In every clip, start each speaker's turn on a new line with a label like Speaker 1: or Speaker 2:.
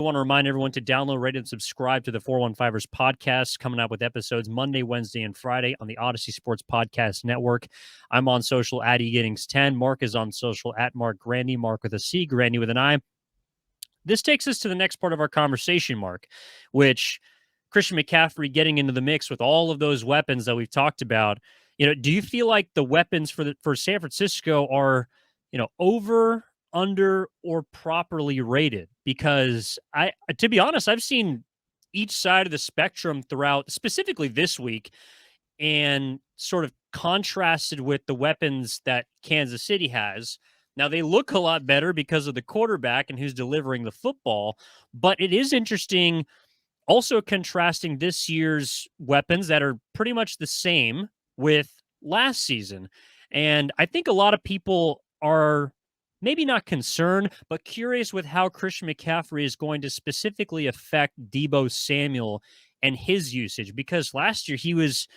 Speaker 1: I want to remind everyone to download, rate, and subscribe to the 415ers podcast, coming out with episodes Monday, Wednesday, and Friday on the Odyssey Sports Podcast Network. I'm on social at eGittings10. Marc is on social at Marc Grandy, Marc with a C, Grandy with an I. This takes us to the next part of our conversation, Marc, which Christian McCaffrey getting into the mix with all of those weapons that we've talked about. Do you feel like the weapons for San Francisco are, over, under, or properly rated? Because to be honest, I've seen each side of the spectrum throughout, specifically this week, and sort of contrasted with the weapons that Kansas City has. Now, they look a lot better because of the quarterback and who's delivering the football, but it is interesting also contrasting this year's weapons that are pretty much the same with last season. And I think a lot of people are maybe not concerned, but curious with how Christian McCaffrey is going to specifically affect Deebo Samuel and his usage, because last year he was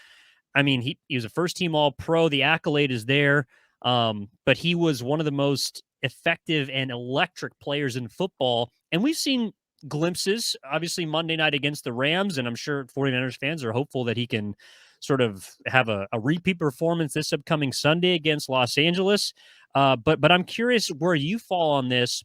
Speaker 1: he was a first team All Pro. The accolade is there. But he was one of the most effective and electric players in football. And we've seen glimpses, obviously, Monday night against the Rams. And I'm sure 49ers fans are hopeful that he can sort of have a repeat performance this upcoming Sunday against Los Angeles. But I'm curious where you fall on this.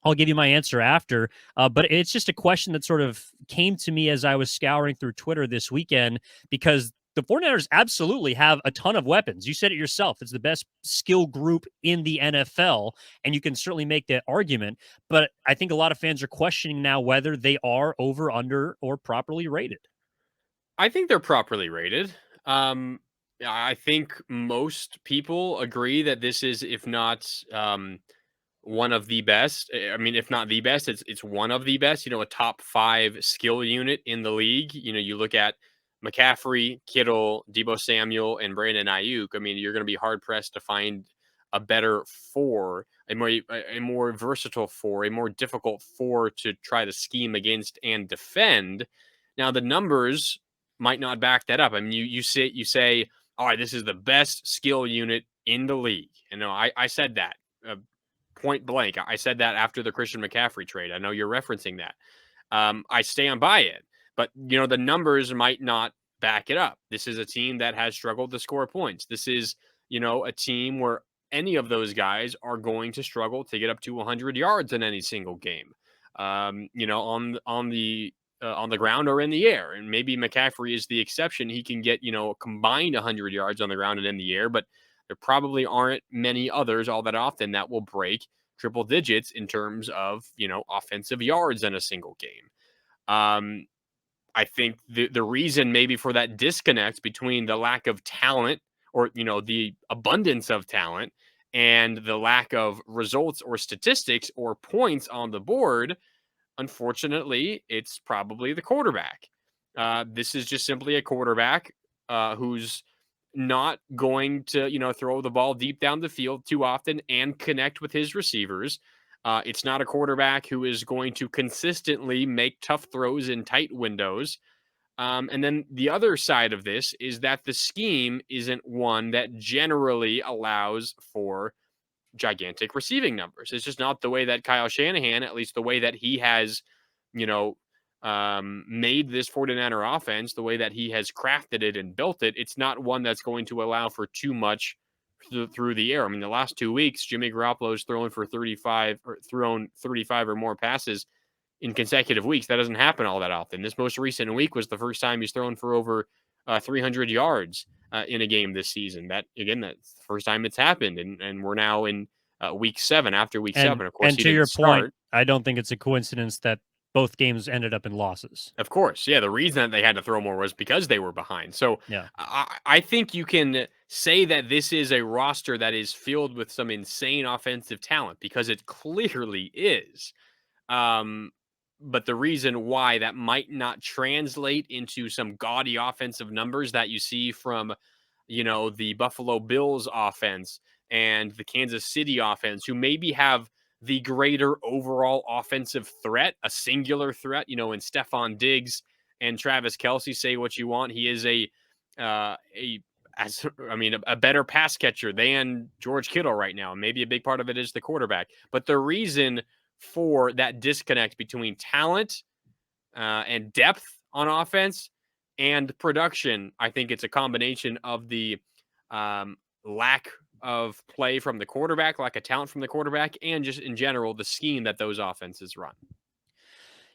Speaker 1: I'll give you my answer after. But it's just a question that sort of came to me as I was scouring through Twitter this weekend, because the 49ers absolutely have a ton of weapons. You said it yourself. It's the best skill group in the NFL, and you can certainly make that argument. But I think a lot of fans are questioning now whether they are over, under, or properly rated.
Speaker 2: I think they're properly rated. I think most people agree that this is, if not one of the best. I mean, if not the best, it's one of the best. A top 5 skill unit in the league. You look at McCaffrey, Kittle, Deebo Samuel, and Brandon Ayuk. I mean, you're going to be hard pressed to find a better 4, a more versatile 4, a more difficult 4 to try to scheme against and defend. Now, the numbers might not back that up. I mean, you say, all right, this is the best skill unit in the league. And no, I said that point blank. I said that after the Christian McCaffrey trade. I know you're referencing that. I stand by it, but the numbers might not back it up. This is a team that has struggled to score points. This is a team where any of those guys are going to struggle to get up to 100 yards in any single game. On the ground or in the air. And maybe McCaffrey is the exception. He can get, a combined 100 yards on the ground and in the air, but there probably aren't many others all that often that will break triple digits in terms of, offensive yards in a single game. I think the reason maybe for that disconnect between the lack of talent or, the abundance of talent and the lack of results or statistics or points on the board, unfortunately, it's probably the quarterback. This is just simply a quarterback who's not going to, throw the ball deep down the field too often and connect with his receivers. It's not a quarterback who is going to consistently make tough throws in tight windows. And then the other side of this is that the scheme isn't one that generally allows for gigantic receiving numbers. It's just not the way that Kyle Shanahan, at least the way that he has, made this 49er offense, the way that he has crafted it and built it. It's not one that's going to allow for too much through the air. I mean, the last 2 weeks, Jimmy Garoppolo's thrown 35 or more passes in consecutive weeks. That doesn't happen all that often. This most recent week was the first time he's thrown for over 300 yards in a game this season. That's the first time it's happened. And we're now in week 7, after week 7. Of course,
Speaker 1: and
Speaker 2: he
Speaker 1: to
Speaker 2: didn't
Speaker 1: your point,
Speaker 2: start.
Speaker 1: I don't think it's a coincidence that both games ended up in losses.
Speaker 2: Of course. Yeah. The reason that they had to throw more was because they were behind. So
Speaker 1: Yeah.
Speaker 2: I think you can say that this is a roster that is filled with some insane offensive talent, because it clearly is. But the reason why that might not translate into some gaudy offensive numbers that you see from, the Buffalo Bills offense and the Kansas City offense, who maybe have the greater overall offensive threat, a singular threat, in Stephon Diggs and Travis Kelce. Say what you want. He is a better pass catcher than George Kittle right now. Maybe a big part of it is the quarterback. But the reason for that disconnect between talent and depth on offense and production. I think it's a combination of the lack of play from the quarterback, lack of talent from the quarterback, and just in general, the scheme that those offenses run.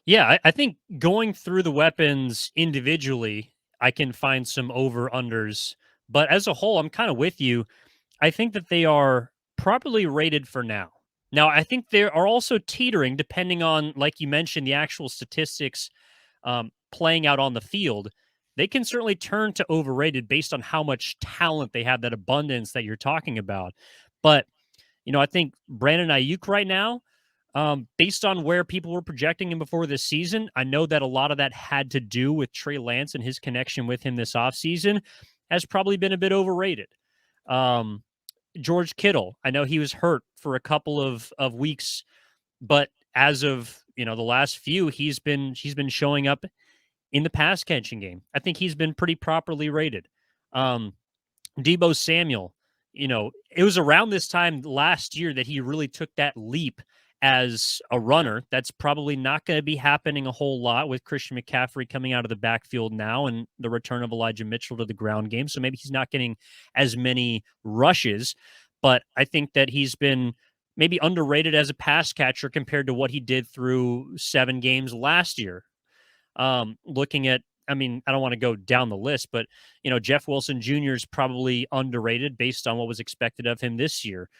Speaker 1: Yeah, I think going through the weapons individually, I can find some over-unders. But as a whole, I'm kind of with you. I think that they are properly rated for now. Now, I think they are also teetering, depending on, like you mentioned, the actual statistics playing out on the field. They can certainly turn to overrated based on how much talent they have, that abundance that you're talking about. But I think Brandon Ayuk right now, based on where people were projecting him before this season, I know that a lot of that had to do with Trey Lance and his connection with him this offseason has probably been a bit overrated. Um, George Kittle, I know he was hurt for a couple of weeks, but as of the last few, he's been showing up in the pass catching game. I think he's been pretty properly rated. Um, Debo Samuel, it was around this time last year that he really took that leap as a
Speaker 2: Yeah.
Speaker 1: runner. That's probably not going to be happening a whole lot with Christian McCaffrey coming out of the backfield now and the return of Elijah Mitchell to the ground game. So maybe he's not getting as many rushes, but I think that he's been maybe underrated as a pass catcher compared to what he did through 7 games last year. Looking at, I mean, I don't want to go down the list, but Jeff Wilson Jr. is probably underrated based on what was expected of him this year.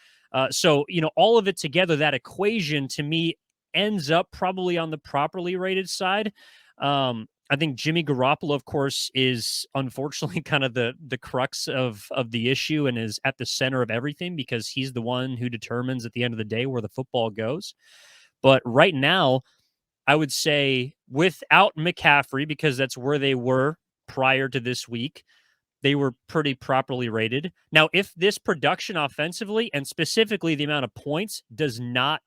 Speaker 1: So all of it together, that equation to me ends up probably on the properly rated side. I think Jimmy Garoppolo, of course, is unfortunately kind of the crux of the issue and is at the center of everything because he's the one who determines at the end of the day where the football goes. But right now, I would say without McCaffrey, because that's where they were prior to this week, they were pretty properly rated. Now, if this production offensively and specifically the amount of points does not,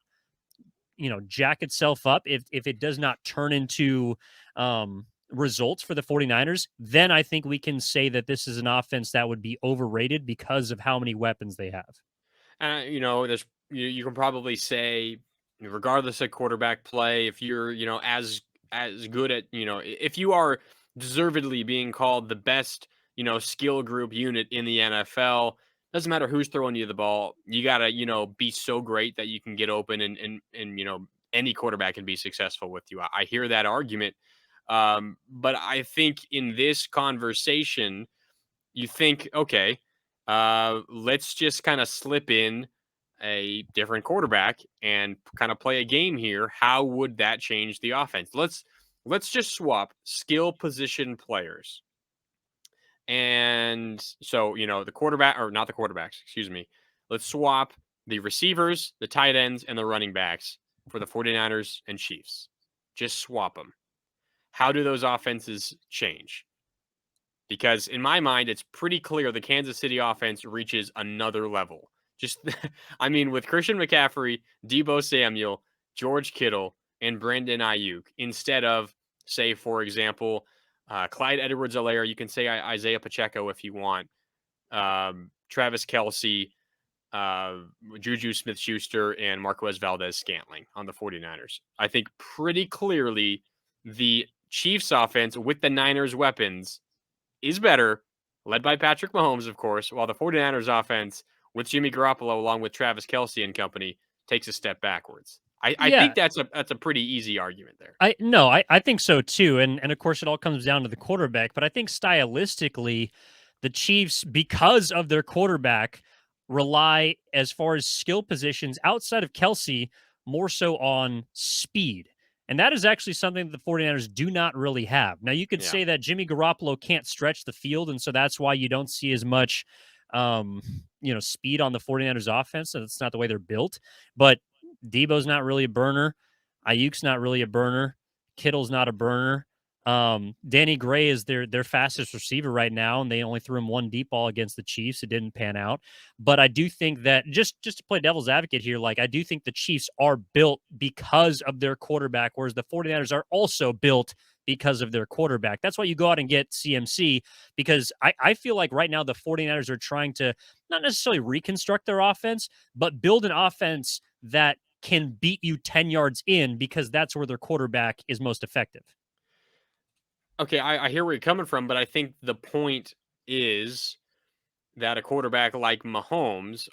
Speaker 1: jack itself up, if it does not turn into results for the 49ers, then I think we can say that this is an offense that would be overrated because of how many weapons they have.
Speaker 2: There's you can probably say, regardless of quarterback play, if you're as good at if you are deservedly being called the best skill group unit in the NFL, doesn't matter who's throwing you the ball, you gotta be so great that you can get open and any quarterback can be successful with you. I hear that argument, but I think in this conversation you think, okay, let's just kind of slip in a different quarterback and kind of play a game here. How would that change the offense? Let's just swap skill position players. And so, the quarterback or not the quarterbacks, excuse me. Let's swap the receivers, the tight ends, and the running backs for the 49ers and Chiefs. Just swap them. How do those offenses change? Because in my mind, it's pretty clear the Kansas City offense reaches another level. Just, I mean, with Christian McCaffrey, Debo Samuel, George Kittle, and Brandon Ayuk, instead of, say, for example, Clyde Edwards-Helaire, you can say Isaiah Pacheco if you want, Travis Kelce, uh, Juju Smith-Schuster, and Marquez Valdez-Scantling on the 49ers. I think pretty clearly the Chiefs offense with the Niners weapons is better, led by Patrick Mahomes, of course, while the 49ers offense with Jimmy Garoppolo along with Travis Kelce and company takes a step backwards. I
Speaker 1: Yeah,
Speaker 2: think that's a pretty easy argument there.
Speaker 1: I think so too. And of course it all comes down to the quarterback, but I think stylistically the Chiefs, because of their quarterback, rely as far as skill positions outside of Kelsey more so on speed. And that is actually something that the 49ers do not really have. Now, you could
Speaker 2: Yeah.
Speaker 1: say that Jimmy Garoppolo can't stretch the field, and so that's why you don't see as much um, speed on the 49ers offense. That's not the way they're built. But Debo's not really a burner. Ayuk's not really a burner. Kittle's not a burner. Danny Gray is their fastest receiver right now, and they only threw him one deep ball against the Chiefs. It didn't pan out. But I do think that just to play devil's advocate here, like I do think the Chiefs are built because of their quarterback, whereas the 49ers are also built because of their quarterback. That's why you go out and get CMC, because I feel like right now the 49ers are trying to not necessarily reconstruct their offense, but build an offense that can beat you 10 yards in because that's where their quarterback is most effective.
Speaker 2: Okay, I hear where you're coming from, but I think the point is that a quarterback like Mahomes,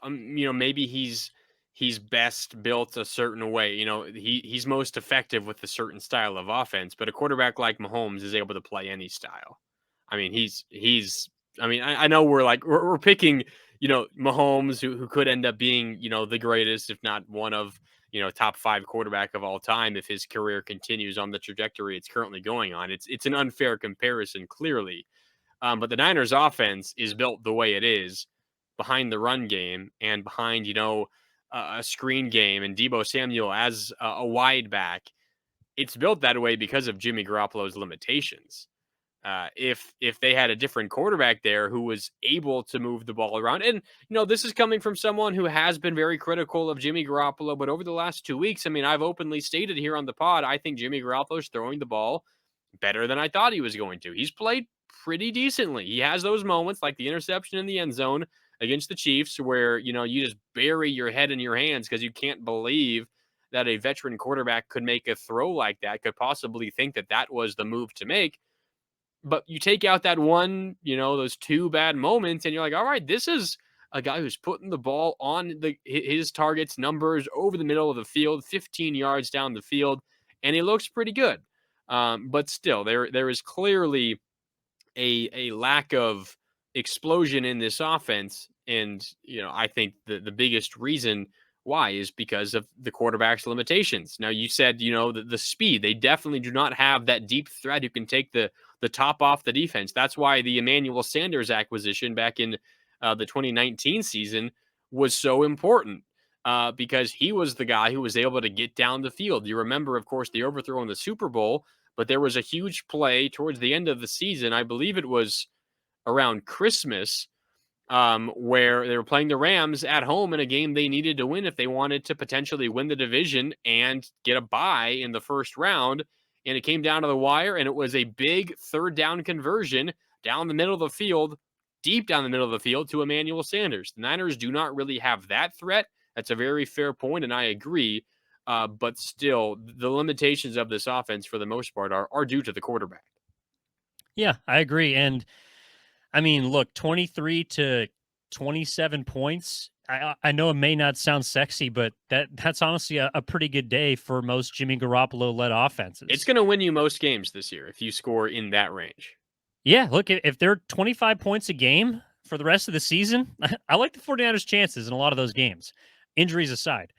Speaker 2: maybe he's best built a certain way. He's most effective with a certain style of offense, but a quarterback like Mahomes is able to play any style. I mean, he's. I mean, I know we're picking Mahomes, who could end up being the greatest, if not one of top 5 quarterback of all time if his career continues on the trajectory it's currently going on. It's an unfair comparison, clearly. But the Niners offense is built the way it is behind the run game and behind, a screen game and Deebo Samuel as a wide back. It's built that way because of Jimmy Garoppolo's limitations. If they had a different quarterback there who was able to move the ball around, and this is coming from someone who has been very critical of Jimmy Garoppolo, but over the last 2 weeks, I mean, I've openly stated here on the pod, I think Jimmy Garoppolo's throwing the ball better than I thought he was going to. He's played pretty decently. He has those moments like the interception in the end zone against the Chiefs where, you just bury your head in your hands because you can't believe that a veteran quarterback could make a throw like that, could possibly think that that was the move to make. But you take out that one, those 2 bad moments, and you're like, all right, this is a guy who's putting the ball on his targets numbers over the middle of the field, 15 yards down the field, and he looks pretty good. But still, there is clearly a lack of explosion in this offense, and I think the biggest reason why is because of the quarterback's limitations. Now, you said the speed. They definitely do not have that deep threat who can take the top off the defense. That's why the Emmanuel Sanders acquisition back in the 2019 season was so important. Because he was the guy who was able to get down the field. You remember, of course, the overthrow in the Super Bowl, but there was a huge play towards the end of the season. I believe it was around Christmas, where they were playing the Rams at home in a game they needed to win if they wanted to potentially win the division and get a bye in the first round. And it came down to the wire, and it was a big 3rd down conversion down the middle of the field, deep down the middle of the field to Emmanuel Sanders. The Niners do not really have that threat. That's a very fair point, and I agree. But still, the limitations of this offense, for the most part, are due to the quarterback.
Speaker 1: Yeah, I agree. And I mean, look, 23 to 27 points. I know it may not sound sexy, but that's honestly a pretty good day for most Jimmy Garoppolo led offenses.
Speaker 2: It's going to win you most games this year if you score in that range.
Speaker 1: Yeah, look, if they're 25 points a game for the rest of the season, I like the 49ers' chances in a lot of those games, injuries aside.